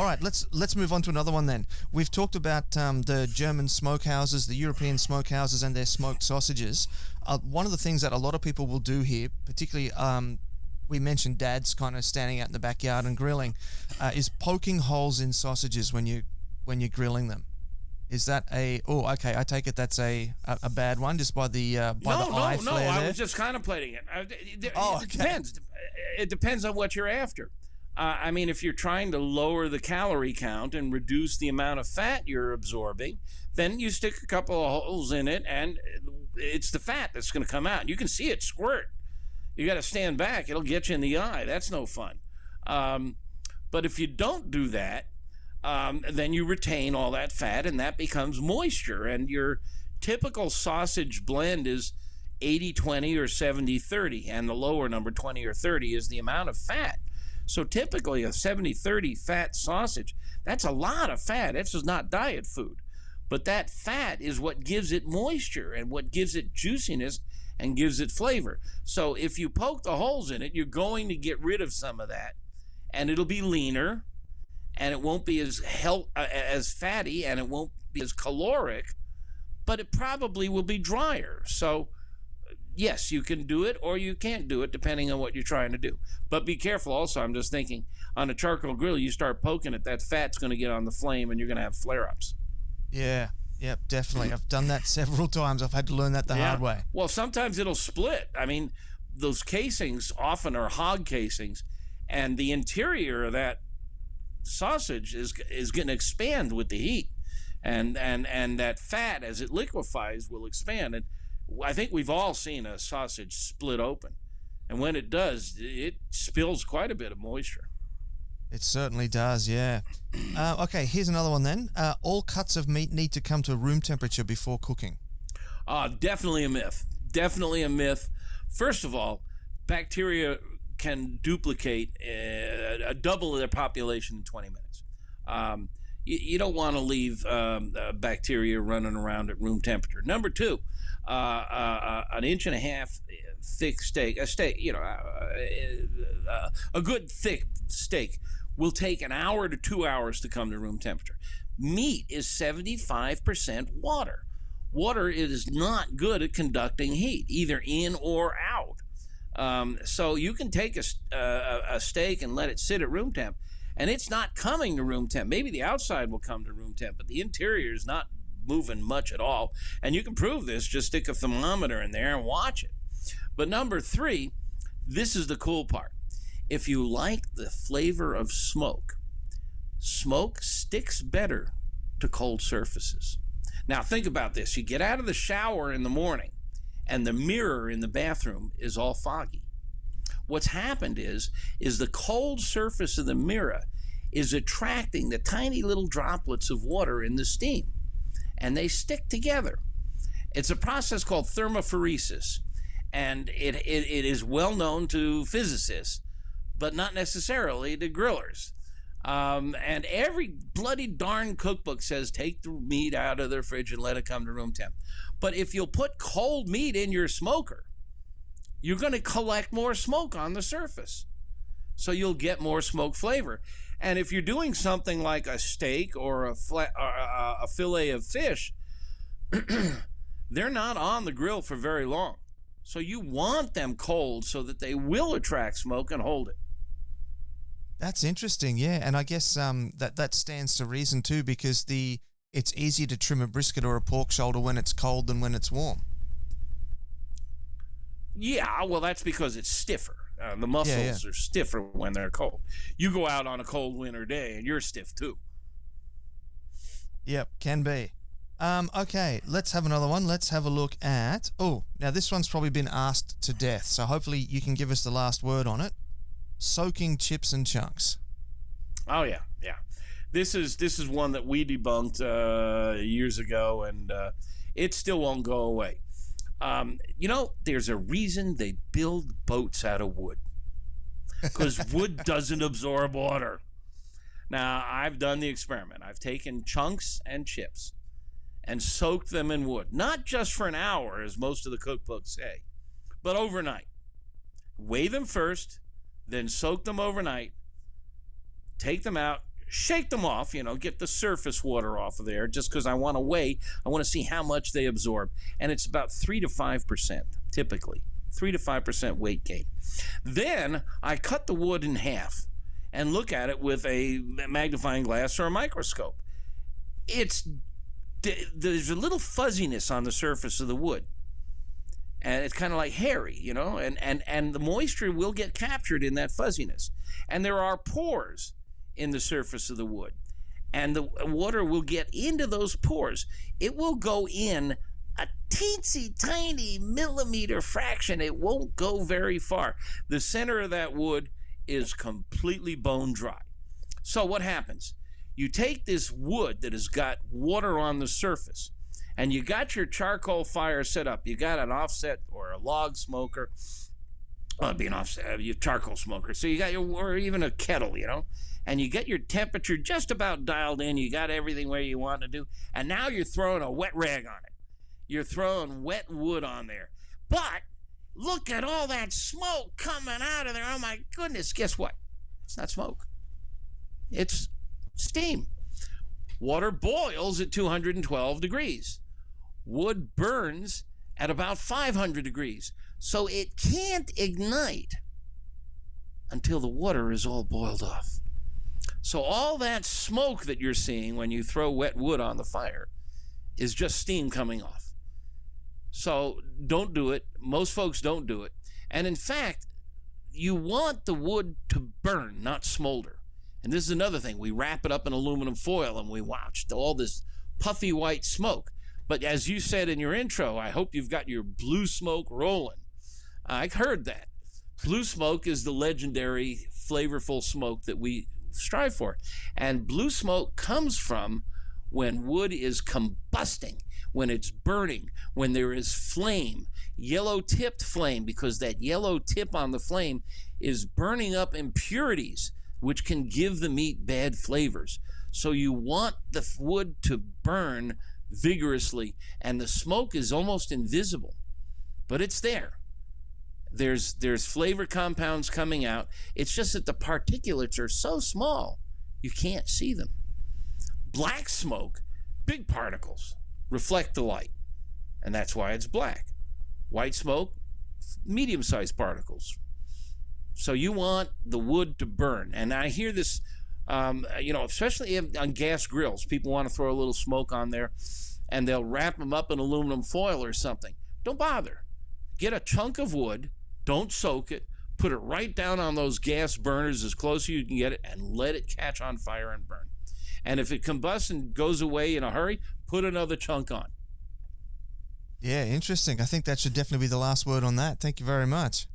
All right, let's move on to another one then. We've talked about the German smokehouses, the European smokehouses, and their smoked sausages. One of the things that a lot of people will do here, particularly we mentioned dads kind of standing out in the backyard and grilling, is poking holes in sausages when you're grilling them. Is that okay, I take it that's a bad one just by the eye flare there? I was just contemplating it. It depends. It depends on what you're after. I mean, if you're trying to lower the calorie count and reduce the amount of fat you're absorbing, then you stick a couple of holes in it, and it's the fat that's going to come out. You can see it squirt. You got to stand back. It'll get you in the eye. That's no fun. But if you don't do that, then you retain all that fat, and that becomes moisture. And your typical sausage blend is 80-20 or 70-30, and the lower number, 20 or 30, is the amount of fat. So typically a 70-30 fat sausage, that's a lot of fat. This is not diet food. But that fat is what gives it moisture and what gives it juiciness and gives it flavor. So if you poke the holes in it, you're going to get rid of some of that, and it'll be leaner, and it won't be as fatty, and it won't be as caloric, but it probably will be drier. So yes, you can do it or you can't do it depending on what you're trying to do. But be careful also. I'm just thinking, on a charcoal grill, you start poking it, that fat's going to get on the flame and you're going to have flare-ups. Yeah, yep, definitely. I've done that several times. I've had to learn that the hard way. Well, sometimes it'll split. I mean, those casings often are hog casings, and the interior of that sausage is going to expand with the heat, and that fat, as it liquefies, will expand. And I think we've all seen a sausage split open, and when it does, it spills quite a bit of moisture. It certainly does, yeah. Okay, here's another one then. All cuts of meat need to come to room temperature before cooking. Definitely a myth. Definitely a myth. First of all, bacteria can duplicate a double of their population in 20 minutes. You don't want to leave bacteria running around at room temperature. Number two, an inch and a half thick steak, a good thick steak will take an hour to 2 hours to come to room temperature. Meat is 75% water. Water is not good at conducting heat, either in or out. So you can take a steak and let it sit at room temp, and it's not coming to room temp. Maybe the outside will come to room temp, but the interior is not moving much at all. And you can prove this. Just stick a thermometer in there and watch it. But number three, this is the cool part. If you like the flavor of smoke, smoke sticks better to cold surfaces. Now think about this. You get out of the shower in the morning, and the mirror in the bathroom is all foggy. What's happened is the cold surface of the mirror is attracting the tiny little droplets of water in the steam, and they stick together. It's a process called thermophoresis, and it is well known to physicists, but not necessarily to grillers. And every bloody darn cookbook says take the meat out of the fridge and let it come to room temp. But if you'll put cold meat in your smoker, you're going to collect more smoke on the surface. So you'll get more smoke flavor. And if you're doing something like a steak or a fillet of fish, they're not on the grill for very long. So you want them cold so that they will attract smoke and hold it. That's interesting, yeah. And I guess that stands to reason too, because it's easier to trim a brisket or a pork shoulder when it's cold than when it's warm. Yeah, well, that's because it's stiffer. The muscles are stiffer when they're cold. You go out on a cold winter day and you're stiff too. Yep, can be. Okay, let's have another one. Let's have a look at... Oh, now this one's probably been asked to death, so hopefully you can give us the last word on it. Soaking chips and chunks. Oh, yeah. This is one that we debunked years ago, and it still won't go away. There's a reason they build boats out of wood, because wood doesn't absorb water. Now, I've done the experiment. I've taken chunks and chips and soaked them in wood, not just for an hour, as most of the cookbooks say, but overnight. Weigh them first, then soak them overnight, take them out, shake them off, get the surface water off of there, just because I want to see how much they absorb. And it's about 3 to 5%, typically. 3 to 5% weight gain. Then I cut the wood in half and look at it with a magnifying glass or a microscope. There's a little fuzziness on the surface of the wood. And it's kind of like hairy, and the moisture will get captured in that fuzziness. And there are pores in the surface of the wood. And the water will get into those pores. It will go in a teensy tiny millimeter fraction. It won't go very far. The center of that wood is completely bone dry. So what happens? You take this wood that has got water on the surface, and you got your charcoal fire set up. You got an offset or a log smoker. Well, it'd be an offset, your charcoal smoker. So you got or even a kettle, and you get your temperature just about dialed in. You got everything where you want to do. And now you're throwing a wet rag on it. You're throwing wet wood on there. But look at all that smoke coming out of there. Oh my goodness. Guess what? It's not smoke. It's steam. Water boils at 212 degrees. Wood burns at about 500 degrees. So it can't ignite until the water is all boiled off. So all that smoke that you're seeing when you throw wet wood on the fire is just steam coming off. So don't do it. Most folks don't do it. And in fact, you want the wood to burn, not smolder. And this is another thing. We wrap it up in aluminum foil and we watch all this puffy white smoke. But as you said in your intro, I hope you've got your blue smoke rolling. I heard that. Blue smoke is the legendary flavorful smoke that we strive for. And blue smoke comes from when wood is combusting, when it's burning, when there is flame, yellow-tipped flame, because that yellow tip on the flame is burning up impurities, which can give the meat bad flavors. So you want the wood to burn vigorously, and the smoke is almost invisible, but it's there. There's flavor compounds coming out. It's just that the particulates are so small, you can't see them. Black smoke, big particles, reflect the light, and that's why it's black. White smoke, medium-sized particles. So you want the wood to burn. And I hear this, especially on gas grills. People want to throw a little smoke on there, and they'll wrap them up in aluminum foil or something. Don't bother. Get a chunk of wood, don't soak it, put it right down on those gas burners as close as you can get it, and let it catch on fire and burn. And if it combusts and goes away in a hurry, put another chunk on. Yeah, interesting. I think that should definitely be the last word on that. Thank you very much.